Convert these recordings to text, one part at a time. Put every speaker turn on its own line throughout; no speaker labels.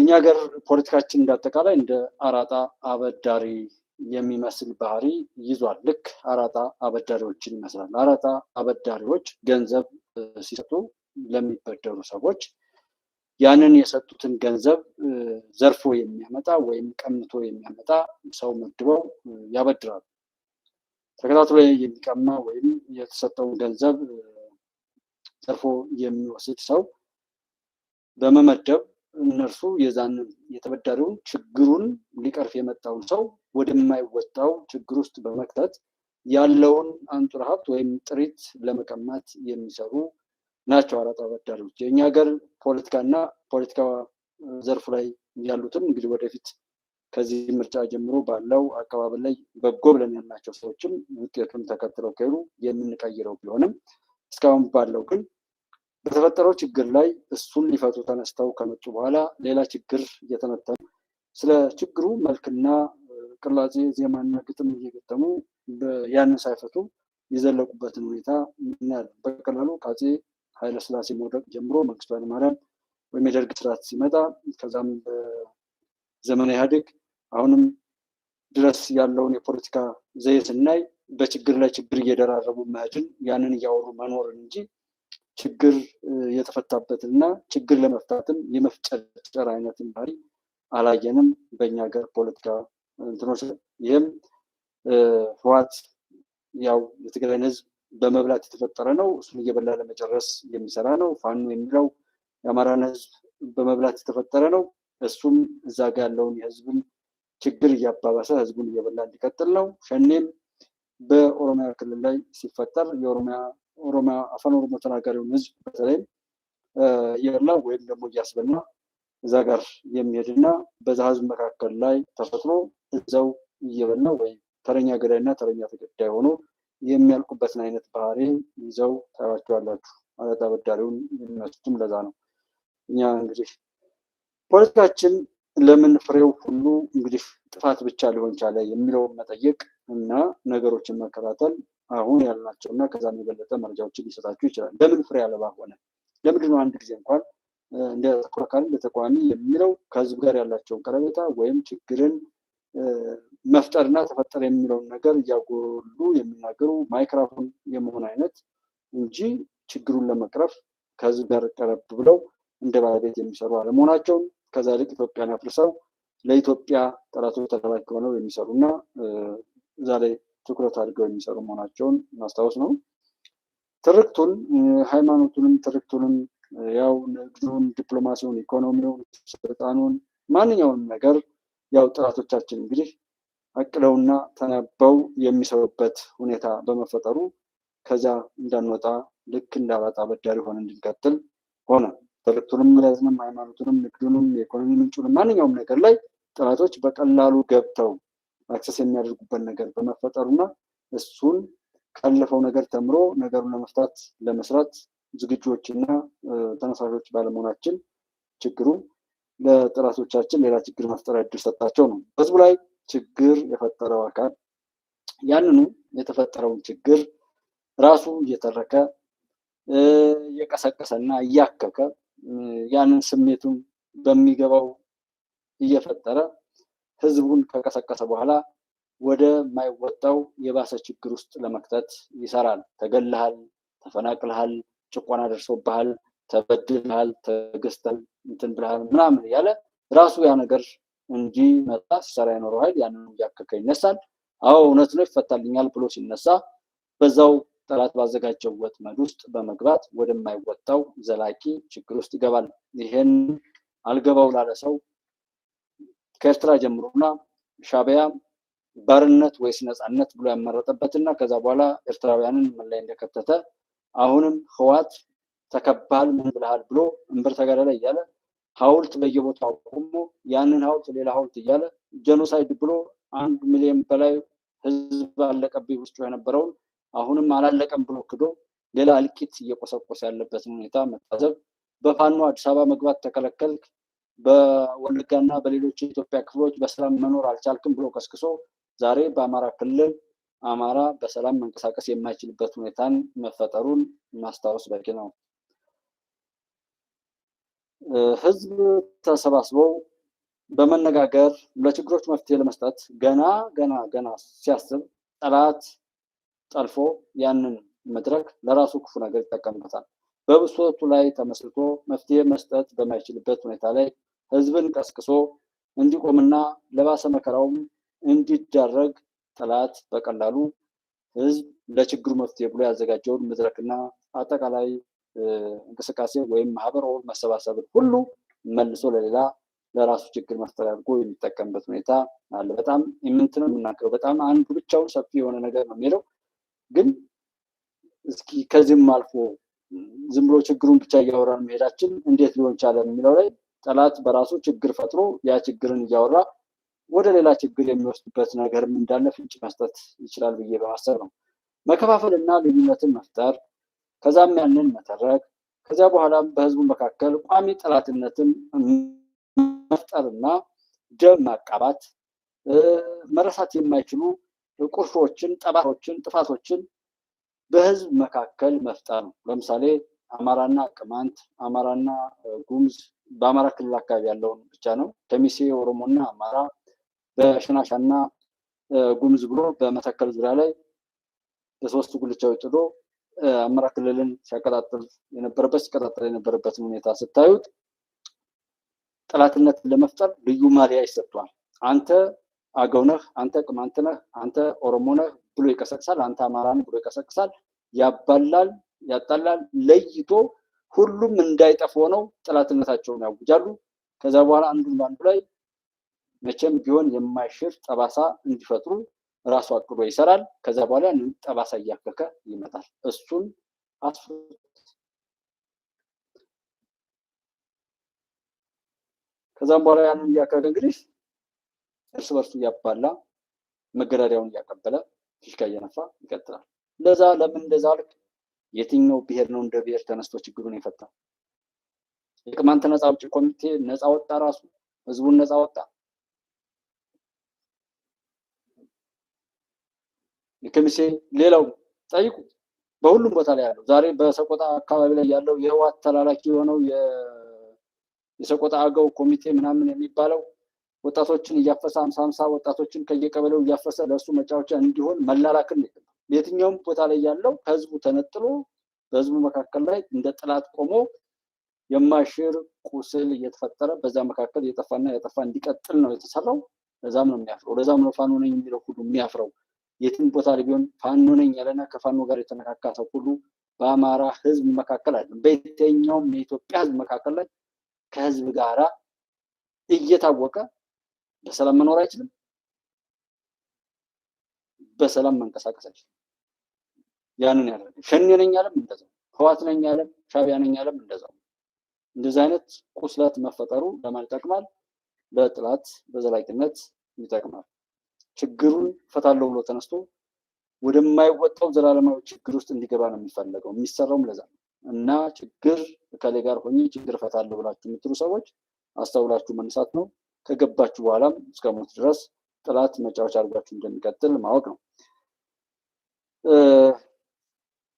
የኛ ሀገር ፖለቲካችን እንዳጠቃላይ እንደ አራጣ አበዳሪ የሚመስል ባህሪ ይዟል። ልክ አራጣ አበዳሪዎችን ይመስላል። አራጣ አበዳሪዎች ገንዘብ ሲሰጡ ለሚበደሩ ሰዎች ያንን የሰጡትን ገንዘብ ዘርፎ የሚያመጣ ወይም ቀምቶ የሚያመጣ ሰው መድበው ያበድራሉ። ተከታትሎ የሚቀማ ወይም የተሰጠውን ገንዘብ ዘርፎ የሚወስድ ሰው በመመደብ እነርሱ የዛንን የተበዳሪውን ችግሩን ሊቀርፍ የመጣውን ሰው ወደማይወጣው ችግር ውስጥ በመክተት ያለውን አንጡር ሀብት ወይም ጥሪት ለመቀማት የሚሰሩ ናቸው አራጣ አበዳሪዎች። የእኛ ሀገር ፖለቲካና ፖለቲካ ዘርፉ ላይ ያሉትም እንግዲህ ወደፊት ከዚህ ምርጫ ጀምሮ ባለው አካባቢ ላይ በጎ ብለን ያልናቸው ሰዎችም ውጤቱን ተከትለው ከሄዱ የምንቀይረው ቢሆንም እስካሁን ባለው ግን በተፈጠረው ችግር ላይ እሱን ሊፈቱ ተነስተው ከመጡ በኋላ ሌላ ችግር እየተነተኑ ስለ ችግሩ መልክና ቅላጼ ዜማና ግጥም እየገጠሙ ያንን ሳይፈቱ የዘለቁበትን ሁኔታ እናያለን። በቀላሉ ከአፄ ኃይለሥላሴ መውደቅ ጀምሮ መንግስቱ ኃይለማርያም ወይም የደርግ ስርዓት ሲመጣ ከዛም በዘመነ ኢህአዴግ አሁንም ድረስ ያለውን የፖለቲካ ዘዬ ስናይ በችግር ላይ ችግር እየደራረቡ መሄድን ያንን እያወሩ መኖርን እንጂ ችግር የተፈታበትን እና ችግር ለመፍታትም የመፍጨርጨር አይነትን ባህሪ አላየንም በእኛ ሀገር ፖለቲካ እንትኖች። ይህም ህወሓት ያው የትግራይን ህዝብ በመብላት የተፈጠረ ነው። እሱን እየበላ ለመጨረስ የሚሰራ ነው። ፋኖ የሚለው የአማራን ህዝብ በመብላት የተፈጠረ ነው። እሱም እዛ ጋ ያለውን የህዝብን ችግር እያባባሰ ህዝቡን እየበላ እንዲቀጥል ነው። ሸኔም በኦሮሚያ ክልል ላይ ሲፈጠር የኦሮሚያ አፋን ኦሮሞ ተናጋሪውን ህዝብ በተለይም እየበላ ወይም ደግሞ እያስበላ እዛ ጋር የሚሄድና በዛ ህዝብ መካከል ላይ ተፈጥሮ እዛው እየበላ ወይም ተረኛ ገዳይና ተረኛ ተገዳይ ሆኖ የሚያልቁበትን አይነት ባህሪ ይዘው ታያቸዋላችሁ። አራጣ አበዳሪውን የሚመስሉትም ለዛ ነው። እኛ እንግዲህ ፖለቲካችን ለምን ፍሬው ሁሉ እንግዲህ ጥፋት ብቻ ሊሆን ቻለ የሚለውን መጠየቅ እና ነገሮችን መከታተል አሁን ያልናቸው እና ከዛም የበለጠ መረጃዎችን ሊሰጣችሁ ይችላል። ለምን ፍሬ አልባ ሆነ? ለምንድነው አንድ ጊዜ እንኳን እንደ ተቆራካሪ ለተቃዋሚ የሚለው ከህዝብ ጋር ያላቸውን ቀረቤታ ወይም ችግርን መፍጠርና ተፈጠረ የሚለውን ነገር እያጎሉ የሚናገሩ ማይክራፎን የመሆን አይነት እንጂ ችግሩን ለመቅረፍ ከህዝብ ጋር ቀረብ ብለው እንደ ባለቤት የሚሰሩ አለመሆናቸውን ከዛ ይልቅ ኢትዮጵያን አፍርሰው ለኢትዮጵያ ጠላቶች ተላላኪ ሆነው የሚሰሩና እዛ ላይ ትኩረት አድርገው የሚሰሩ መሆናቸውን ማስታወስ ነው። ትርክቱን ሃይማኖቱንም ትርክቱንም ያው ንግዱን፣ ዲፕሎማሲውን፣ ኢኮኖሚውን፣ ስልጣኑን ማንኛውንም ነገር ያው ጠላቶቻችን እንግዲህ አቅደውና ተናበው የሚሰሩበት ሁኔታ በመፈጠሩ ከዛ እንዳንወጣ ልክ እንደ አራጣ አበዳሪ ሆነ እንድንቀጥል ሆነ። ትርክቱንም ያዝንም ሃይማኖቱንም ንግዱንም የኢኮኖሚ ምንጩንም ማንኛውም ነገር ላይ ጠላቶች በቀላሉ ገብተው አክሰስ የሚያደርጉበት ነገር በመፈጠሩና እሱን ካለፈው ነገር ተምሮ ነገሩን ለመፍታት ለመስራት ዝግጁዎችና ተነሳሾች ባለመሆናችን ችግሩ ለጠላቶቻችን ሌላ ችግር መፍጠሪያ እድል ሰጣቸው ነው። ህዝቡ ላይ ችግር የፈጠረው አካል ያንኑ የተፈጠረውን ችግር ራሱ እየተረከ እየቀሰቀሰና እያከከ ያንን ስሜቱን በሚገባው እየፈጠረ ህዝቡን ከቀሰቀሰ በኋላ ወደ ማይወጣው የባሰ ችግር ውስጥ ለመክተት ይሰራል። ተገልሃል፣ ተፈናቅልሃል፣ ጭቆና ደርሶብሃል፣ ተበድልሃል፣ ተገዝተሃል፣ እንትን ብልሃል ምናምን እያለ ራሱ ያ ነገር እንዲመጣ ሲሰራ የኖረው ኃይል ያንን እያከከ ይነሳል። አዎ እውነት ነው ይፈታልኛል ብሎ ሲነሳ በዛው ጠላት ባዘጋጀው ወጥመድ ውስጥ በመግባት ወደማይወጣው ዘላቂ ችግር ውስጥ ይገባል። ይሄን አልገባው ላለ ሰው ከኤርትራ ጀምሮና ሻዕቢያ ባርነት ወይስ ነፃነት ብሎ ያመረጠበትና ከዛ በኋላ ኤርትራውያንን ምን ላይ እንደከተተ አሁንም ህወሓት ተከባል ምን ብለሃል ብሎ እንበር ተጋዳላ እያለ ሐውልት በየቦታው ቆሞ ያንን ሐውልት ሌላ ሐውልት እያለ ጄኖሳይድ ብሎ 1 ሚሊዮን በላይ ህዝብ አለቀብኝ ውስጡ የነበረውን አሁንም አላለቀም ብሎ ክዶ ሌላ እልቂት እየቆሰቆሰ ያለበትን ሁኔታ መታዘብ፣ በፋኖ አዲስ አበባ መግባት ተከለከልክ፣ በወለጋና በሌሎች የኢትዮጵያ ክፍሎች በሰላም መኖር አልቻልክም ብሎ ከስክሶ ዛሬ በአማራ ክልል አማራ በሰላም መንቀሳቀስ የማይችልበት ሁኔታን መፈጠሩን ማስታወስ በቂ ነው። ህዝብ ተሰባስበው በመነጋገር ለችግሮች መፍትሄ ለመስጠት ገና ሲያስብ ጠላት ጠልፎ ያንን መድረክ ለራሱ ክፉ ነገር ይጠቀምበታል። በብሶቱ ላይ ተመስርቶ መፍትሄ መስጠት በማይችልበት ሁኔታ ላይ ህዝብን ቀስቅሶ እንዲቆምና ለባሰ መከራውም እንዲዳረግ ጠላት በቀላሉ ህዝብ ለችግሩ መፍትሄ ብሎ ያዘጋጀውን መድረክና አጠቃላይ እንቅስቃሴ ወይም ማህበራዊ መሰባሰብን ሁሉ መልሶ ለሌላ ለራሱ ችግር መፍጠር አድርጎ የሚጠቀምበት ሁኔታ አለ። በጣም ኢምንት ነው የምናገረው። በጣም አንዱ ብቻውን ሰፊ የሆነ ነገር ነው የሚለው ግን እስኪ ከዚህም አልፎ ዝም ብሎ ችግሩን ብቻ እያወራን መሄዳችን እንዴት ሊሆን ቻለ የሚለው ላይ ጠላት በራሱ ችግር ፈጥሮ ያ ችግርን እያወራ ወደ ሌላ ችግር የሚወስድበት ነገርም እንዳለ ፍንጭ መስጠት ይችላል ብዬ በማሰብ ነው። መከፋፈልና ልዩነትን መፍጠር፣ ከዛም ያንን መተረክ፣ ከዚያ በኋላም በህዝቡ መካከል ቋሚ ጠላትነትን መፍጠርና ደም ማቃባት፣ መረሳት የማይችሉ ቁርሾችን፣ ጠባሮችን፣ ጥፋቶችን በህዝብ መካከል መፍጠር ነው። ለምሳሌ አማራና ቅማንት፣ አማራና ጉሙዝ በአማራ ክልል አካባቢ ያለውን ብቻ ነው። ከሚሴ ኦሮሞና አማራ፣ በሽናሻና ጉሙዝ ብሎ በመተከል ዙሪያ ላይ በሶስት ጉልቻዎች ጥዶ አማራ ክልልን ሲቀጣጠል የነበረበትን ሁኔታ ስታዩት ጠላትነትን ለመፍጠር ልዩ ማሊያ ይሰጧል። አንተ አገው ነህ፣ አንተ ቅማንት ነህ፣ አንተ ኦሮሞ ነህ ብሎ ይቀሰቅሳል። አንተ አማራ ነህ ብሎ ይቀሰቅሳል። ያባላል፣ ያጣላል። ለይቶ ሁሉም እንዳይጠፉ ሆነው ጠላትነታቸውን ያውጃሉ። ከዛ በኋላ አንዱን በአንዱ ላይ መቼም ቢሆን የማይሽር ጠባሳ እንዲፈጥሩ ራሱ አቅዶ ይሰራል። ከዛ በኋላ ያንን ጠባሳ እያከከ ይመጣል። እሱን ከዛም በኋላ ያንን እያከከ እንግዲህ እርስ በርሱ እያባላ መገዳደሪያውን እያቀበለ ፊሽካ እየነፋ ይቀጥላል። እንደዛ ለምን እንደዛ አልክ? የትኛው ብሔር ነው እንደ ብሔር ተነስቶ ችግሩን የፈታ? የቅማንት ነፃ አውጪ ኮሚቴ ነፃ ወጣ፣ ራሱ ህዝቡን ነፃ ወጣ። የከሚሴ ሌላው ጠይቁ፣ በሁሉም ቦታ ላይ ያለው ዛሬ በሰቆጣ አካባቢ ላይ ያለው የህወሓት ተላላኪ የሆነው የሰቆጣ አገው ኮሚቴ ምናምን የሚባለው ወጣቶችን እያፈሰ 50 ወጣቶችን ከየቀበሌው እያፈሰ ለእሱ መጫወቻ እንዲሆን መላላክን ነው። የትኛውም ቦታ ላይ ያለው ከህዝቡ ተነጥሎ በህዝቡ መካከል ላይ እንደ ጠላት ቆሞ የማይሽር ቁስል እየተፈጠረ በዛ መካከል የጠፋና የጠፋ እንዲቀጥል ነው የተሰራው። ለዛም ነው የሚያፍረው። ለዛም ነው ፋኖ ነኝ የሚለው ሁሉ የሚያፍረው። የትም ቦታ ላይ ቢሆን ፋኖ ነኝ ያለና ከፋኖ ጋር የተነካካ ሰው ሁሉ በአማራ ህዝብ መካከል አይደለም፣ በየትኛውም የኢትዮጵያ ህዝብ መካከል ላይ ከህዝብ ጋራ እየታወቀ በሰላም መኖር አይችልም፣ በሰላም መንቀሳቀስ አይችልም። ያንን ያደረገ ሸኔ ነኝ ያለም እንደዛው፣ ህወሓት ነኝ ያለም፣ ሻዕቢያ ነኝ ያለም እንደዛው። እንደዚህ አይነት ቁስለት መፈጠሩ ለማን ይጠቅማል? ለጠላት በዘላቂነት ይጠቅማል። ችግሩን ፈታለው ብሎ ተነስቶ ወደማይወጣው ዘላለማዊ ችግር ውስጥ እንዲገባ ነው የሚፈለገው። የሚሰራውም ለዛ ነው። እና ችግር ከሌ ጋር ሆኜ ችግር ፈታለው ብላችሁ የምትሉ ሰዎች አስተውላችሁ መነሳት ነው። ከገባችሁ በኋላም እስከ ሞት ድረስ ጠላት መጫወቻ አድርጋችሁ እንደሚቀጥል ማወቅ ነው።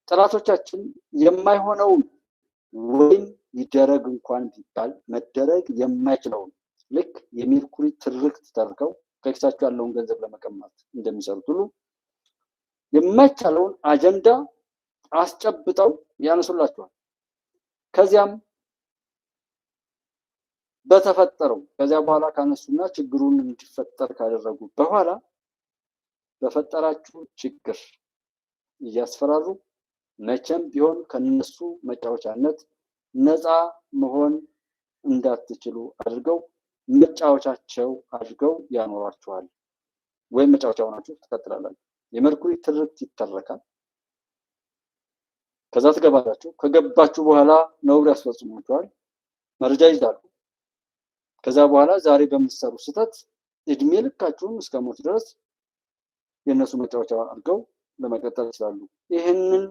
ጠላቶቻችን የማይሆነውን ወይም ይደረግ እንኳን ቢባል መደረግ የማይችለውን ልክ የሜርኩሪ ትርክት ተርከው ከኪሳቸው ያለውን ገንዘብ ለመቀማት እንደሚሰሩት ሁሉ የማይቻለውን አጀንዳ አስጨብጠው ያነሱላቸዋል። ከዚያም በተፈጠረው ከዚያ በኋላ ካነሱና ችግሩን እንዲፈጠር ካደረጉ በኋላ በፈጠራችሁ ችግር እያስፈራሩ መቼም ቢሆን ከነሱ መጫወቻነት ነፃ መሆን እንዳትችሉ አድርገው መጫወቻቸው አድርገው ያኖሯችኋል። ወይም መጫወቻ ሆናችሁ ትቀጥላላችሁ። የመርኩሪ ትርክት ይተረካል። ከዛ ትገባላችሁ። ከገባችሁ በኋላ ነውር ያስፈጽሟችኋል። መረጃ ይዛሉ። ከዛ በኋላ ዛሬ በምትሰሩ ስህተት እድሜ ልካችሁን እስከ ሞት ድረስ የእነሱ መጫወቻ አድርገው ለመቀጠል ይችላሉ። ይህንን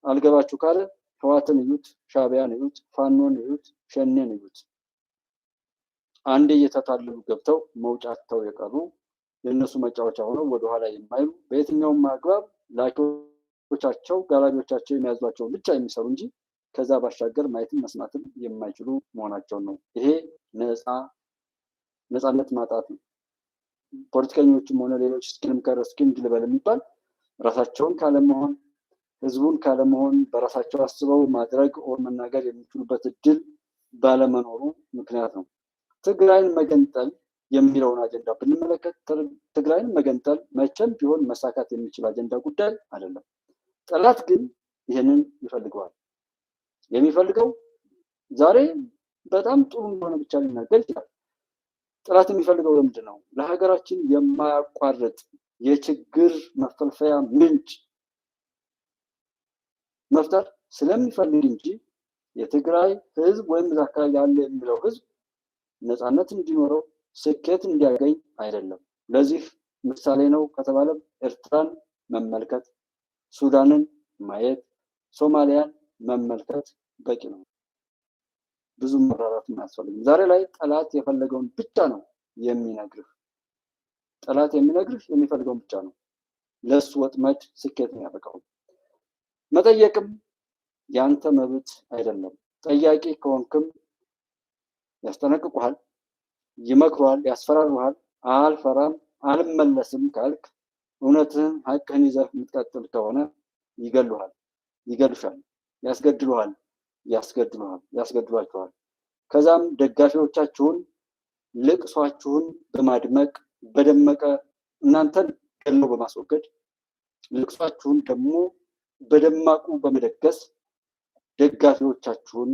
አልገባችሁ ካለ ህወሓትን እዩት፣ ሻዕቢያን እዩት፣ ፋኖን እዩት፣ ሸኔን እዩት። አንዴ እየተታለሉ ገብተው መውጫተው የቀሩ የእነሱ መጫወቻ ሆነው ወደኋላ የማይሉ በየትኛውም አግባብ ላኪዎቻቸው ጋላቢዎቻቸው የሚያዟቸውን ብቻ የሚሰሩ እንጂ ከዛ ባሻገር ማየትም መስማትም የማይችሉ መሆናቸውን ነው። ይሄ ነፃ ነፃነት ማጣት ነው። ፖለቲከኞችም ሆነ ሌሎች እስኪን ልበል የሚባል ራሳቸውን ካለመሆን ህዝቡን ካለመሆን በራሳቸው አስበው ማድረግ ኦር መናገር የሚችሉበት እድል ባለመኖሩ ምክንያት ነው። ትግራይን መገንጠል የሚለውን አጀንዳ ብንመለከት ትግራይን መገንጠል መቼም ቢሆን መሳካት የሚችል አጀንዳ ጉዳይ አይደለም። ጠላት ግን ይህንን ይፈልገዋል። የሚፈልገው ዛሬ በጣም ጥሩ እንደሆነ ብቻ ሊናገር ይችላል። ጠላት የሚፈልገው ለምንድን ነው? ለሀገራችን የማያቋርጥ የችግር መፈልፈያ ምንጭ መፍጠር ስለሚፈልግ እንጂ የትግራይ ህዝብ ወይም እዛ አካባቢ ያለ የሚለው ህዝብ ነፃነት እንዲኖረው ስኬት እንዲያገኝ አይደለም። ለዚህ ምሳሌ ነው ከተባለ ኤርትራን መመልከት፣ ሱዳንን ማየት፣ ሶማሊያን መመልከት በቂ ነው። ብዙ መራራት አያስፈልግም። ዛሬ ላይ ጠላት የፈለገውን ብቻ ነው የሚነግርህ። ጠላት የሚነግርህ የሚፈልገውን ብቻ ነው። ለሱ ወጥመድ ስኬት ነው ያበቃው። መጠየቅም ያንተ መብት አይደለም። ጠያቂ ከሆንክም ያስጠነቅቁሃል፣ ይመክሩሃል፣ ያስፈራሩሃል። አልፈራም አልመለስም ካልክ እውነትህን ሀቅህን ይዘህ የምትቀጥል ከሆነ ይገሉሃል፣ ይገሉሻል፣ ያስገድሏችኋል። ከዛም ደጋፊዎቻችሁን ልቅሷችሁን በማድመቅ በደመቀ እናንተን ገለው በማስወገድ ልቅሷችሁን ደግሞ በደማቁ በመደገስ ደጋፊዎቻችሁን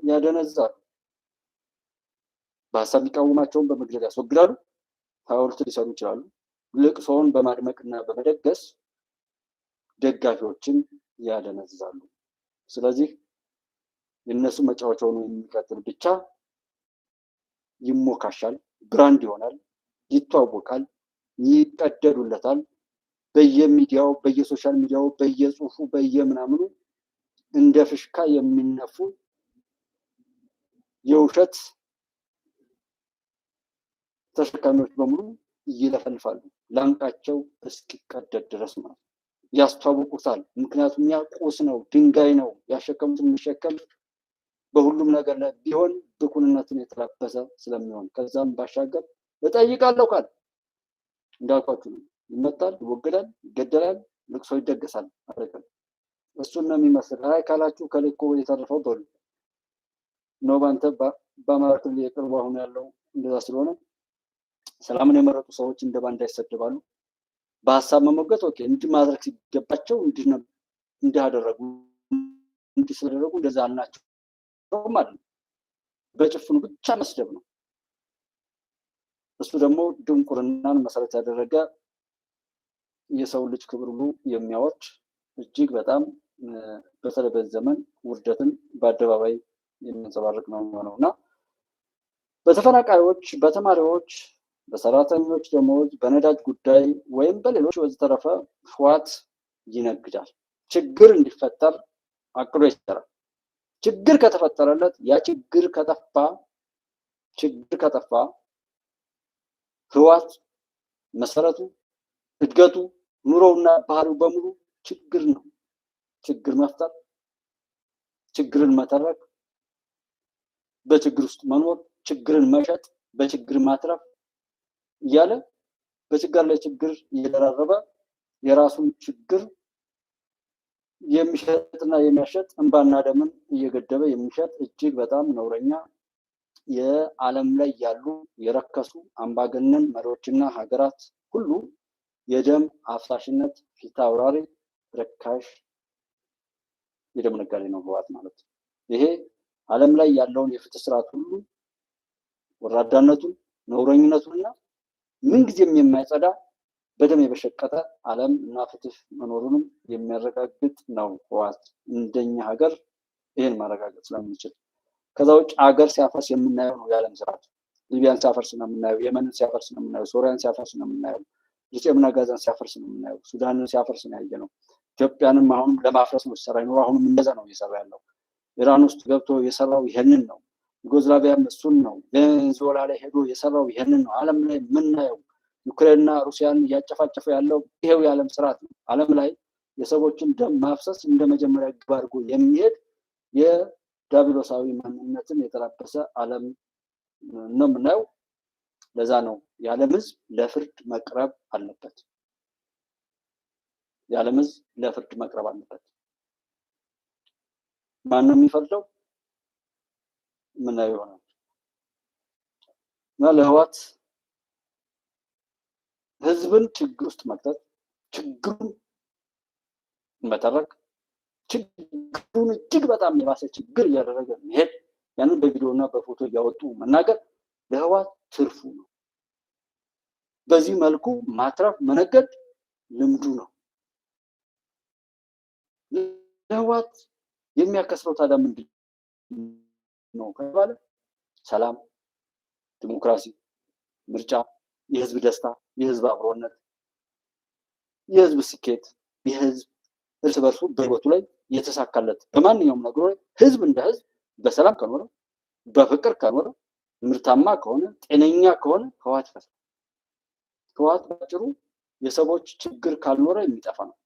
ያደነዛሉ። በሀሳብ የሚቃወማቸውን በመግደል ያስወግዳሉ። ሐውልት ሊሰሩ ይችላሉ። ልቅሶውን በማድመቅና በመደገስ ደጋፊዎችን ያደነዛሉ። ስለዚህ የነሱ መጫወቻውን የሚቀጥል ብቻ ይሞካሻል፣ ብራንድ ይሆናል፣ ይተዋወቃል፣ ይቀደዱለታል። በየሚዲያው በየሶሻል ሚዲያው በየጽሁፉ በየምናምኑ እንደ ፍሽካ የሚነፉ የውሸት ተሸካሚዎች በሙሉ ይለፈልፋሉ፣ ላንቃቸው እስኪቀደድ ድረስ ማለት ያስተዋውቁታል። ምክንያቱም ያ ቁስ ነው፣ ድንጋይ ነው። ያሸከሙት የሚሸከም በሁሉም ነገር ላይ ቢሆን ብኩንነትን የተላበሰ ስለሚሆን ከዛም ባሻገር እጠይቃለሁ ካል እንዳልኳችሁ ነው። ይመታል፣ ይወገዳል፣ ይገደላል፣ ልቅሶ ይደገሳል። አረጋል እሱን ነው የሚመስል። አይ ካላችሁ ከልኮ የተረፈው በሉ ነው። ባንተ በአማራ ክልል የቅርቡ አሁን ያለው እንደዛ ስለሆነ ሰላምን የመረጡ ሰዎች እንደ ባንዳ ይሰደባሉ። በሀሳብ መሞገት ኦኬ፣ እንዲህ ማድረግ ሲገባቸው እንዲህ አደረጉ፣ እንዲህ ስለደረጉ እንደዛ አልናቸው ማለት በጭፍኑ ብቻ መስደብ ነው። እሱ ደግሞ ድንቁርናን መሰረት ያደረገ የሰው ልጅ ክብር ሁሉ የሚያወርድ እጅግ በጣም በተለይ በዚህ ዘመን ውርደትን በአደባባይ የሚያንጸባርቅ ነው የሚሆነው እና በተፈናቃዮች፣ በተማሪዎች፣ በሰራተኞች ደሞዝ፣ በነዳጅ ጉዳይ ወይም በሌሎች ወዘተረፈ ህወሓት ይነግዳል። ችግር እንዲፈጠር አቅዶ ይሰራል። ችግር ከተፈጠረለት ያ ችግር ከጠፋ ህወሓት መሰረቱ፣ እድገቱ፣ ኑሮውና ባህሪው በሙሉ ችግር ነው። ችግር መፍጠር፣ ችግርን መተረክ፣ በችግር ውስጥ መኖር፣ ችግርን መሸጥ፣ በችግር ማትረፍ እያለ በችግር ላይ ችግር እየደራረበ የራሱን ችግር የሚሸጥና የሚያሸጥ እንባና ደምን እየገደበ የሚሸጥ እጅግ በጣም ነውረኛ የዓለም ላይ ያሉ የረከሱ አምባገነን መሪዎችና ሀገራት ሁሉ የደም አፍሳሽነት ፊት አውራሪ ርካሽ የደም ነጋዴ ነው ህወሓት ማለት። ይሄ ዓለም ላይ ያለውን የፍትህ ስርዓት ሁሉ ወራዳነቱን፣ ነውረኝነቱንና ምንጊዜም የማይጸዳ በደም የበሸቀጠ ዓለም እና ፍትህ መኖሩንም የሚያረጋግጥ ነው ህወሓት። እንደኛ ሀገር ይህን ማረጋገጥ ስለምንችል ከዛ ውጭ ሀገር ሲያፈርስ የምናየው ነው የዓለም ስርዓት። ሊቢያን ሲያፈርስ ነው የምናየው፣ የመንን ሲያፈርስ ነው የምናየው፣ ሶሪያን ሲያፈርስ ነው የምናየው፣ ፍልስጤምና ጋዛን ሲያፈርስ ነው የምናየው፣ ሱዳንን ሲያፈርስ ነው ያየነው። ኢትዮጵያንም አሁንም ለማፍረስ ነው ሲሰራ ይኖር። አሁንም እንደዛ ነው እየሰራ ያለው። ኢራን ውስጥ ገብቶ የሰራው ይሄንን ነው። ዩጎዝላቪያም እሱን ነው። ቬኔዙዌላ ላይ ሄዶ የሰራው ይሄንን ነው። ዓለም ላይ የምናየው ዩክሬንና ሩሲያን እያጨፋጨፈ ያለው ይሄው የዓለም ስርዓት ነው። ዓለም ላይ የሰዎችን ደም ማፍሰስ እንደ መጀመሪያ ግብ አድርጎ የሚሄድ የዳቢሎሳዊ ማንነትን የተላበሰ ዓለም ነው የምናየው። ለዛ ነው የዓለም ሕዝብ ለፍርድ መቅረብ አለበት። የዓለም ሕዝብ ለፍርድ መቅረብ አለበት። ማን ነው የሚፈርደው? ምናየው ይሆናል። እና ለህወሓት ህዝብን ችግር ውስጥ መክተት፣ ችግሩን መተረክ፣ ችግሩን እጅግ በጣም የባሰ ችግር እያደረገ መሄድ፣ ያንን በቪዲዮና በፎቶ እያወጡ መናገር ለህወሓት ትርፉ ነው። በዚህ መልኩ ማትረፍ መነገድ ልምዱ ነው። ለህወሓት የሚያከስረው ታዲያ ምንድን ነው ከተባለ ሰላም፣ ዲሞክራሲ፣ ምርጫ፣ የህዝብ ደስታ፣ የህዝብ አብሮነት፣ የህዝብ ስኬት፣ የህዝብ እርስ በርሱ በህይወቱ ላይ የተሳካለት በማንኛውም ነገሩ ላይ ህዝብ እንደ ህዝብ በሰላም ከኖረ፣ በፍቅር ከኖረ፣ ምርታማ ከሆነ፣ ጤነኛ ከሆነ ህወሓት ይፈርሳል። ህወሓት ባጭሩ የሰዎች ችግር ካልኖረ የሚጠፋ ነው።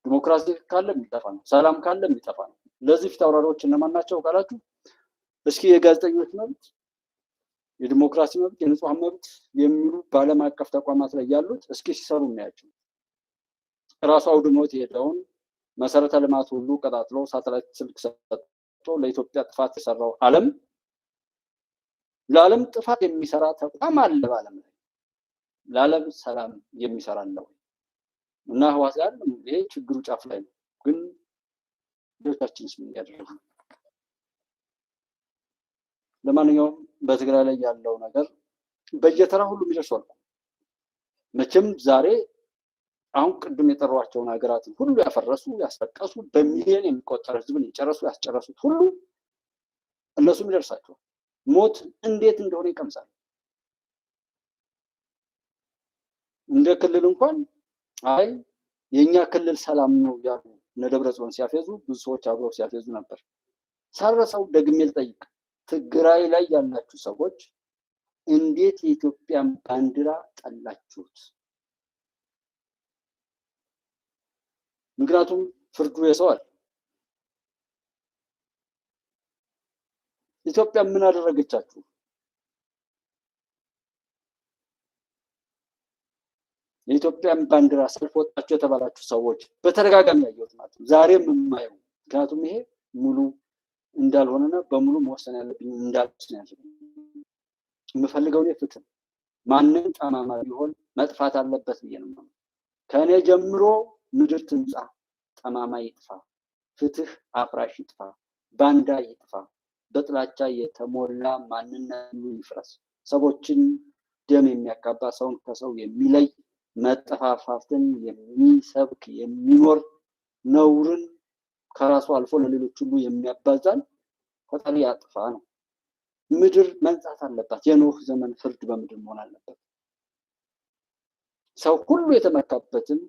ዲሞክራሲ ካለ የሚጠፋ ነው። ሰላም ካለ የሚጠፋ ነው። ለዚህ ፊት አውራሪዎች እነማን ናቸው ካላችሁ፣ እስኪ የጋዜጠኞች መብት፣ የዲሞክራሲ መብት፣ የንጹሃን መብት የሚሉ በዓለም አቀፍ ተቋማት ላይ ያሉት እስኪ ሲሰሩ እናያቸው። ራሱ አውድሞት የሄደውን መሰረተ ልማት ሁሉ ቀጣጥሎ ሳተላይት ስልክ ሰጥቶ ለኢትዮጵያ ጥፋት የሰራው ዓለም ለዓለም ጥፋት የሚሰራ ተቋም አለ በዓለም ላይ? ለዓለም ሰላም የሚሰራ አለ ወይ? እና ህወሓት ያለ ይሄ ችግሩ ጫፍ ላይ ነው። ግን ሌሎቻችንስ ምን ያደርጉ? ለማንኛውም በትግራይ ላይ ያለው ነገር በየተራ ሁሉ የሚደርሰው መቼም ዛሬ አሁን ቅድም የጠሯቸውን ሀገራትን ሁሉ ያፈረሱ ያስፈቀሱ በሚሊዮን የሚቆጠር ህዝብን የጨረሱ ያስጨረሱት ሁሉ እነሱም ይደርሳቸው ሞት እንዴት እንደሆነ ይቀምሳል። እንደ ክልል እንኳን አይ የኛ ክልል ሰላም ነው ያሉ እነ ደብረጽዮን ሲያፌዙ ብዙ ሰዎች አብረው ሲያፌዙ ነበር። ሳረሰው ደግሜ ልጠይቅ፣ ትግራይ ላይ ያላችሁ ሰዎች እንዴት የኢትዮጵያን ባንዲራ ጠላችሁት? ምክንያቱም ፍርዱ የሰዋል። ኢትዮጵያ ምን አደረገቻችሁ? የኢትዮጵያን ባንዲራ ሰልፍ ወጣችሁ የተባላችሁ ሰዎች በተደጋጋሚ ያየሁት ማለት ነው። ዛሬም የማየው ምክንያቱም ይሄ ሙሉ እንዳልሆነና በሙሉ መወሰን ያለብኝ እንዳልወሰን ያለብኝ የምፈልገው እኔ ፍትህ፣ ማንም ጠማማ ቢሆን መጥፋት አለበት ብዬ ነው። ከእኔ ጀምሮ ምድር ትንጻ፣ ጠማማ ይጥፋ፣ ፍትህ አፍራሽ ይጥፋ፣ ባንዳ ይጥፋ፣ በጥላቻ የተሞላ ማንነት ይፍረስ፣ ሰዎችን ደም የሚያቃባ ሰውን ከሰው የሚለይ መጠፋፋትን የሚሰብክ የሚኖር ነውርን ከራሱ አልፎ ለሌሎች ሁሉ የሚያባዛን ፈጣሪ ያጥፋ ነው። ምድር መንጻት አለባት። የኖህ ዘመን ፍርድ በምድር መሆን አለበት። ሰው ሁሉ የተመካበትን